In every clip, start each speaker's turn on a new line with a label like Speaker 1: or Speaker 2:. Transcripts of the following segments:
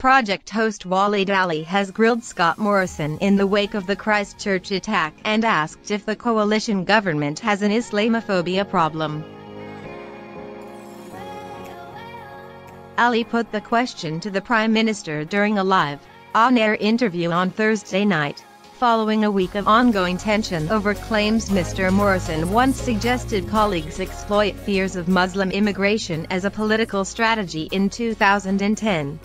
Speaker 1: Project host Waleed Aly has grilled Scott Morrison in the wake of the Christchurch attack and asked if the coalition government has an Islamophobia problem. Aly put the question to the Prime Minister during a live, on-air interview on Thursday night, following a week of ongoing tension over claims Mr. Morrison once suggested colleagues exploit fears of Muslim immigration as a political strategy in 2010.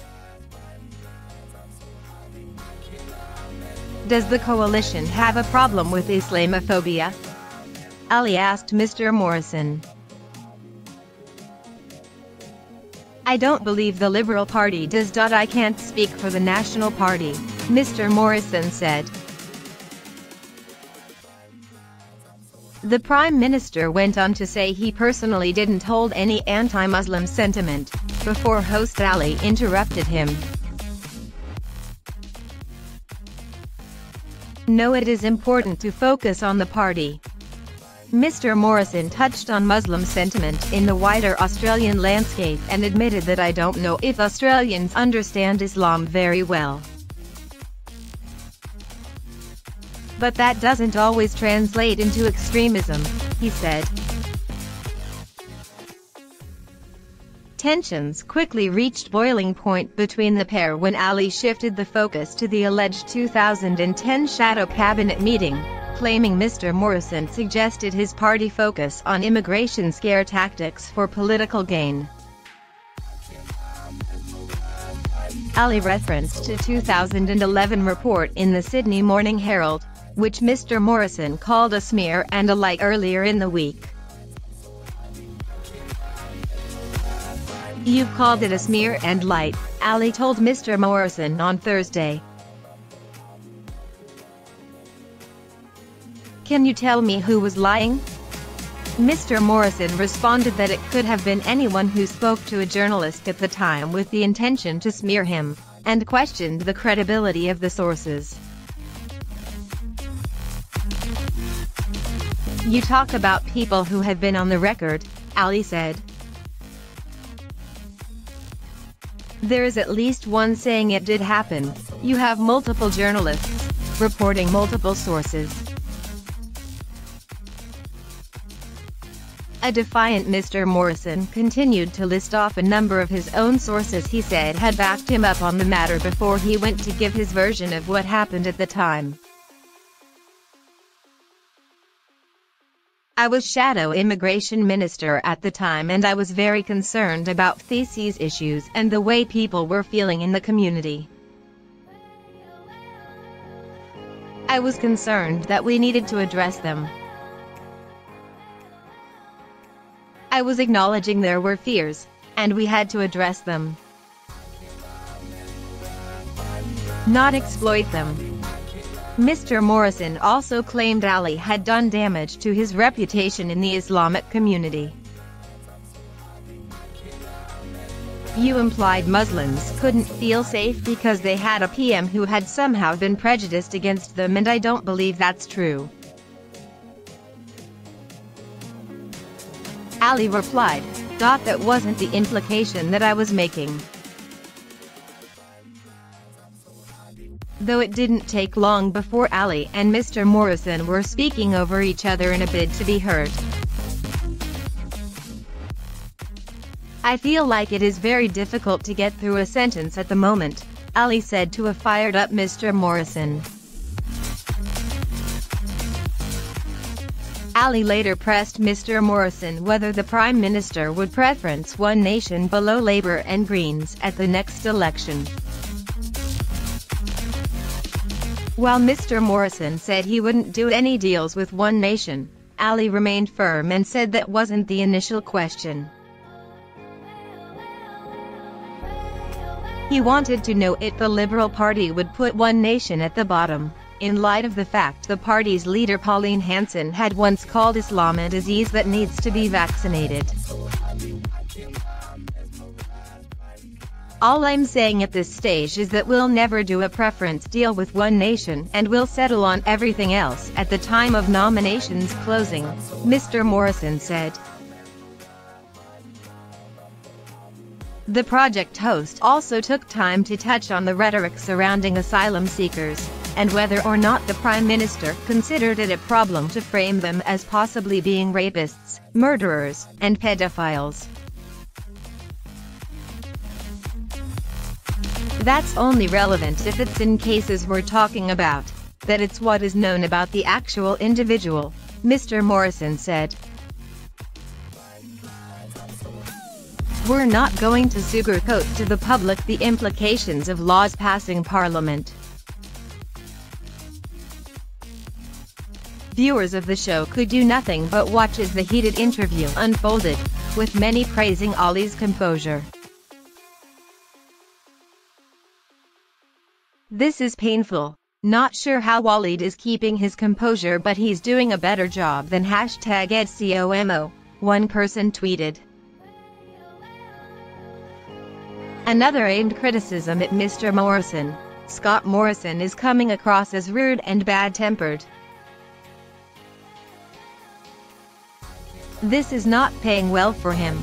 Speaker 1: Does the coalition have a problem with Islamophobia? Aly asked Mr. Morrison. I don't believe the Liberal Party does. I can't speak for the National Party, Mr. Morrison said. The Prime Minister went on to say he personally didn't hold any anti-Muslim sentiment, before host Aly interrupted him. No, it is important to focus on the party. Mr. Morrison touched on Muslim sentiment in the wider Australian landscape and admitted that I don't know if Australians understand Islam very well. But that doesn't always translate into extremism, he said. Tensions quickly reached boiling point between the pair when Aly shifted the focus to the alleged 2010 shadow cabinet meeting, claiming Mr. Morrison suggested his party focus on immigration scare tactics for political gain. Aly referenced a 2011 report in the Sydney Morning Herald, which Mr. Morrison called a smear and a lie earlier in the week. You've called it a smear and lie, Aly told Mr. Morrison on Thursday. Can you tell me who was lying? Mr. Morrison responded that it could have been anyone who spoke to a journalist at the time with the intention to smear him, and questioned the credibility of the sources. You talk about people who have been on the record, Aly said. There is at least one saying it did happen. You have multiple journalists reporting multiple sources. A defiant Mr. Morrison continued to list off a number of his own sources he said had backed him up on the matter before he went to give his version of what happened at the time. I was Shadow Immigration Minister at the time and I was very concerned about these issues and the way people were feeling in the community. I was concerned that we needed to address them. I was acknowledging there were fears, and we had to address them. Not exploit them. Mr. Morrison also claimed Aly had done damage to his reputation in the Islamic community. You implied Muslims couldn't feel safe because they had a PM who had somehow been prejudiced against them, and I don't believe that's true. Aly replied, that wasn't the implication that I was making. Though it didn't take long before Aly and Mr. Morrison were speaking over each other in a bid to be heard. I feel like it is very difficult to get through a sentence at the moment, Aly said to a fired-up Mr. Morrison. Aly later pressed Mr. Morrison whether the Prime Minister would preference one nation below Labour and Greens at the next election. While Mr. Morrison said he wouldn't do any deals with one nation, Aly remained firm and said that wasn't the initial question. He wanted to know if the Liberal Party would put one nation at the bottom, in light of the fact the party's leader Pauline Hanson had once called Islam a disease that needs to be vaccinated. All I'm saying at this stage is that we'll never do a preference deal with one nation and we'll settle on everything else at the time of nominations closing, Mr. Morrison said. The project host also took time to touch on the rhetoric surrounding asylum seekers, and whether or not the Prime Minister considered it a problem to frame them as possibly being rapists, murderers, and pedophiles. That's only relevant if it's in cases we're talking about, that it's what is known about the actual individual, Mr. Morrison said. We're not going to sugarcoat to the public the implications of laws passing Parliament. Viewers of the show could do nothing but watch as the heated interview unfolded, with many praising Aly's composure. This is painful. Not sure how Waleed is keeping his composure, but he's doing a better job than #EdComo, one person tweeted. Another aimed criticism at Mr. Morrison. Scott Morrison is coming across as rude and bad-tempered. This is not paying well for him.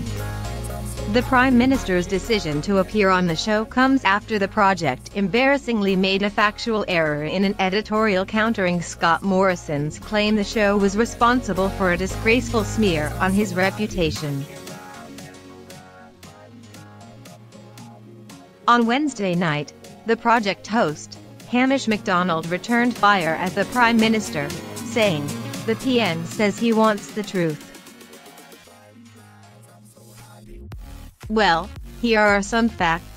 Speaker 1: The Prime Minister's decision to appear on the show comes after the project embarrassingly made a factual error in an editorial countering Scott Morrison's claim the show was responsible for a disgraceful smear on his reputation. On Wednesday night, the project host, Hamish MacDonald, returned fire at the Prime Minister, saying, "The PN says he wants the truth. Well, here are some facts.